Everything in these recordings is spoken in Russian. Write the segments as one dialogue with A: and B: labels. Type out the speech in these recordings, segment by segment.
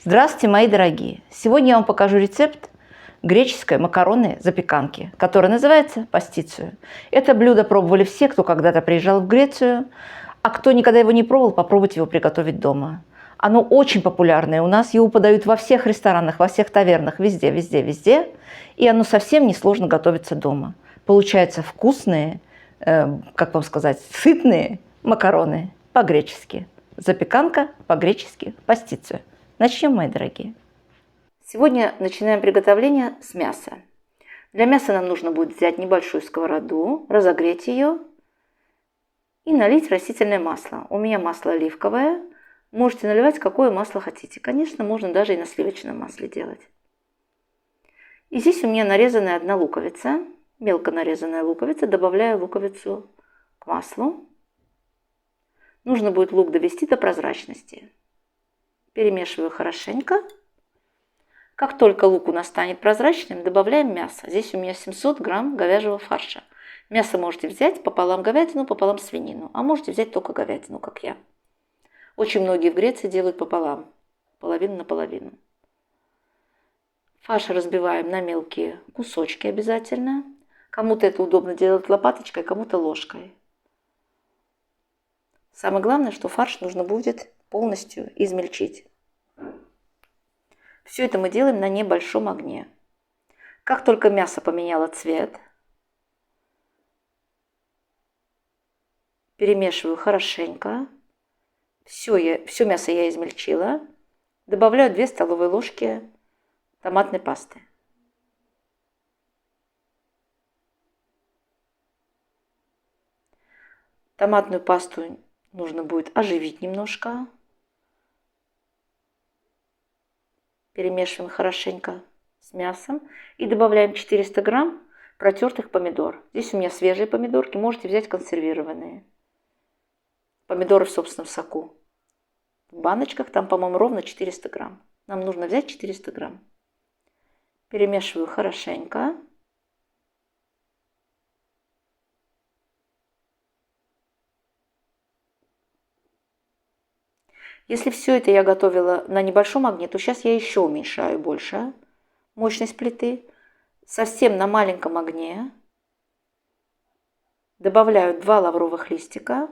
A: Здравствуйте, мои дорогие! Сегодня я вам покажу рецепт греческой макароны запеканки, которая называется пастицию. Это блюдо пробовали все, кто когда-то приезжал в Грецию, а кто никогда его не пробовал, попробуйте его приготовить дома. Оно очень популярное у нас, его подают во всех ресторанах, во всех тавернах, везде, везде, везде. И оно совсем несложно готовится дома. Получаются вкусные, как вам сказать, сытные макароны по-гречески. Запеканка по-гречески пастицию. Начнем, мои дорогие. Сегодня начинаем приготовление с мяса. Для мяса нам нужно будет взять небольшую сковороду, разогреть ее и налить растительное масло. У меня масло оливковое. Можете наливать какое масло хотите. Конечно, можно даже и на сливочном масле делать. И здесь у меня нарезанная одна луковица, мелко нарезанная луковица. Добавляю луковицу к маслу. Нужно будет лук довести до прозрачности. Перемешиваю хорошенько. Как только лук у нас станет прозрачным, добавляем мясо. Здесь у меня 700 грамм говяжьего фарша. Мясо можете взять пополам говядину, пополам свинину, а можете взять только говядину, как я. Очень многие в Греции делают пополам, половину на половину. Фарш разбиваем на мелкие кусочки обязательно. Кому-то это удобно делать лопаточкой, кому-то ложкой. Самое главное, что фарш нужно будет полностью измельчить. Все это мы делаем на небольшом огне. Как только мясо поменяло цвет, перемешиваю хорошенько. Все мясо я измельчила. Добавляю 2 столовые ложки томатной пасты. Томатную пасту нужно будет оживить немножко. Перемешиваем хорошенько с мясом и добавляем 400 грамм протертых помидор. Здесь у меня свежие помидорки, можете взять консервированные. Помидоры в собственном соку. В баночках там, по-моему, ровно 400 грамм. Нам нужно взять 400 грамм. Перемешиваю хорошенько. Если все это я готовила на небольшом огне, то сейчас я еще уменьшаю больше мощность плиты. Совсем на маленьком огне добавляю 2 лавровых листика,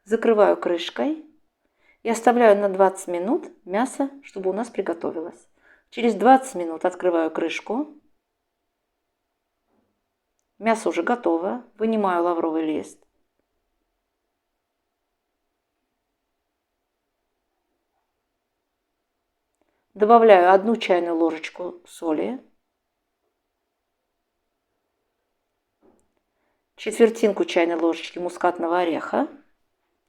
A: закрываю крышкой и оставляю на 20 минут мясо, чтобы у нас приготовилось. Через 20 минут открываю крышку. Мясо уже готово. Вынимаю лавровый лист. Добавляю 1 чайную ложечку соли, четвертинку чайной ложечки мускатного ореха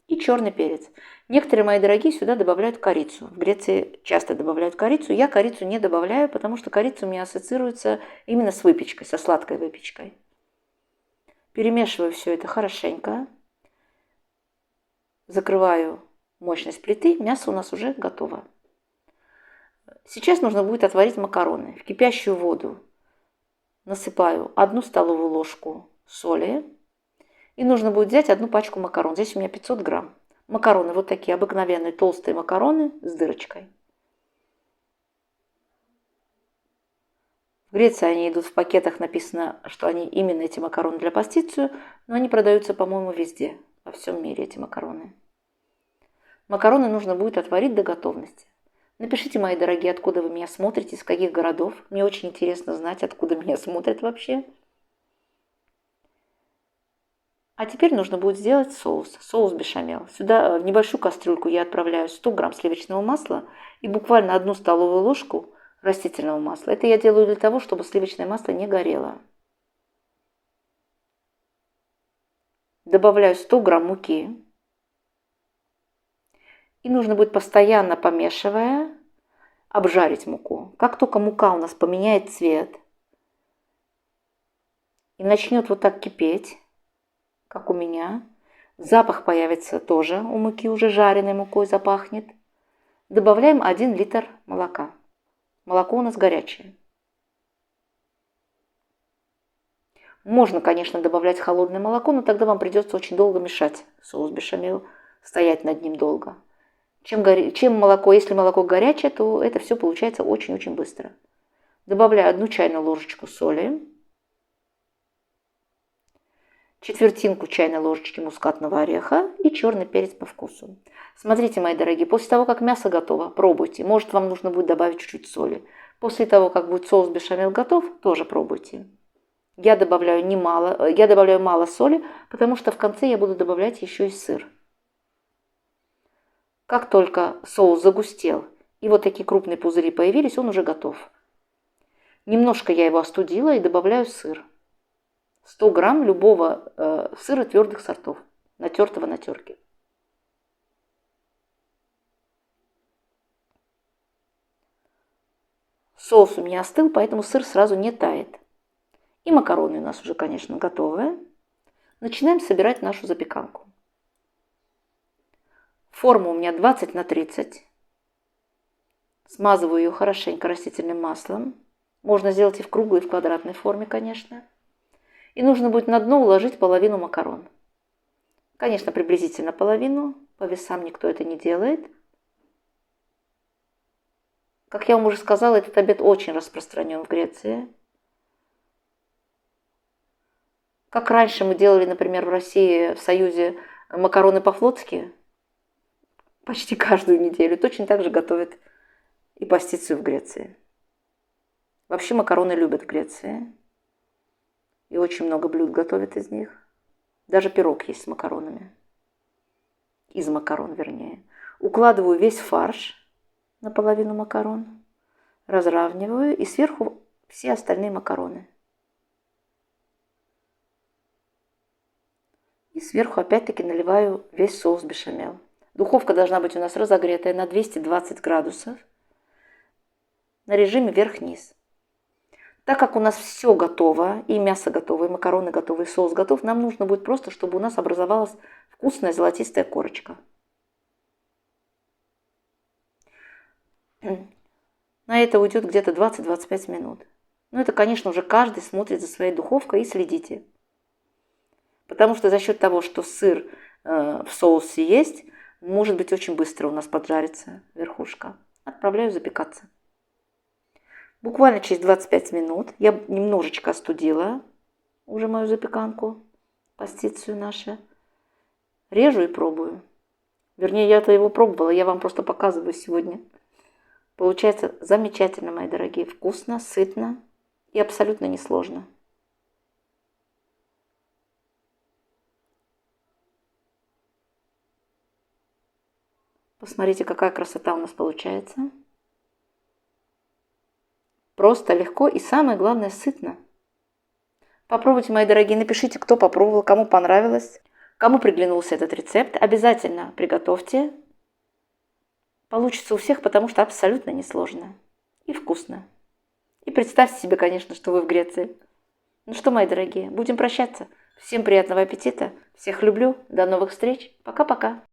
A: и черный перец. Некоторые мои дорогие сюда добавляют корицу. В Греции часто добавляют корицу. Я корицу не добавляю, потому что корица у меня ассоциируется именно с выпечкой, со сладкой выпечкой. Перемешиваю все это хорошенько. Закрываю мощность плиты. Мясо у нас уже готово. Сейчас нужно будет отварить макароны. В кипящую воду насыпаю 1 столовую ложку соли. И нужно будет взять 1 пачку макарон. Здесь у меня 500 грамм. Макароны вот такие обыкновенные толстые макароны с дырочкой. В Греции они идут в пакетах, написано, что они именно эти макароны для пастицию, но они продаются, по-моему, везде, во всем мире эти макароны. Макароны нужно будет отварить до готовности. Напишите, мои дорогие, откуда вы меня смотрите, из каких городов. Мне очень интересно знать, откуда меня смотрят вообще. А теперь нужно будет сделать соус бешамел. Сюда в небольшую кастрюльку я отправляю 100 грамм сливочного масла и буквально 1 столовую ложку растительного масла. Это я делаю для того, чтобы сливочное масло не горело. Добавляю 100 грамм муки. И нужно будет, постоянно помешивая, обжарить муку. Как только мука у нас поменяет цвет и начнет вот так кипеть, как у меня, запах появится тоже у муки, уже жареной мукой запахнет. Добавляем 1 литр молока. Молоко у нас горячее. Можно, конечно, добавлять холодное молоко, но тогда вам придется очень долго мешать соус бешамел, стоять над ним долго. Чем молоко, если молоко горячее, то это все получается очень-очень быстро. Добавляю 1 чайную ложечку соли, четвертинку чайной ложечки мускатного ореха и черный перец по вкусу. Смотрите, мои дорогие, после того, как мясо готово, пробуйте. Может, вам нужно будет добавить чуть-чуть соли. После того, как будет соус бешамел готов, тоже пробуйте. Я добавляю мало соли, потому что в конце я буду добавлять еще и сыр. Как только соус загустел и вот такие крупные пузыри появились, он уже готов. Немножко я его остудила и добавляю сыр. 100 грамм любого сыра твердых сортов, натертого на терке. Соус у меня остыл, поэтому сыр сразу не тает. И макароны у нас уже, конечно, готовы. Начинаем собирать нашу запеканку. Форма у меня 20 на 30. Смазываю ее хорошенько растительным маслом. Можно сделать и в круглой, и в квадратной форме, конечно. И нужно будет на дно уложить половину макарон. Конечно, приблизительно половину. По весам никто это не делает. Как я вам уже сказала, этот обед очень распространен в Греции. Как раньше мы делали, например, в России, в Союзе, макароны по-флотски, почти каждую неделю, точно так же готовят и пастицию в Греции. Вообще макароны любят в Греции. И очень много блюд готовят из них. Даже пирог есть с макаронами. Из макарон, вернее. Укладываю весь фарш на половину макарон. Разравниваю и сверху все остальные макароны. И сверху опять-таки наливаю весь соус бешамел. Духовка должна быть у нас разогретая на 220 градусов на режиме вверх-вниз. Так как у нас все готово, и мясо готово, и макароны готовы, и соус готов, нам нужно будет просто, чтобы у нас образовалась вкусная золотистая корочка. На это уйдет где-то 20-25 минут. Но это, конечно, уже каждый смотрит за своей духовкой и следите. Потому что за счет того, что сыр в соусе есть, может быть очень быстро у нас поджарится верхушка. Отправляю запекаться. Буквально через 25 минут я немножечко остудила уже мою запеканку, пастицию нашу. Режу и пробую. Вернее, я-то его пробовала, я вам просто показываю сегодня. Получается замечательно, мои дорогие. Вкусно, сытно и абсолютно несложно. Посмотрите, какая красота у нас получается. Просто, легко и, самое главное, сытно. Попробуйте, мои дорогие, напишите, кто попробовал, кому понравилось, кому приглянулся этот рецепт. Обязательно приготовьте. Получится у всех, потому что абсолютно несложно и вкусно. И представьте себе, конечно, что вы в Греции. Ну что, мои дорогие, будем прощаться. Всем приятного аппетита. Всех люблю. До новых встреч. Пока-пока.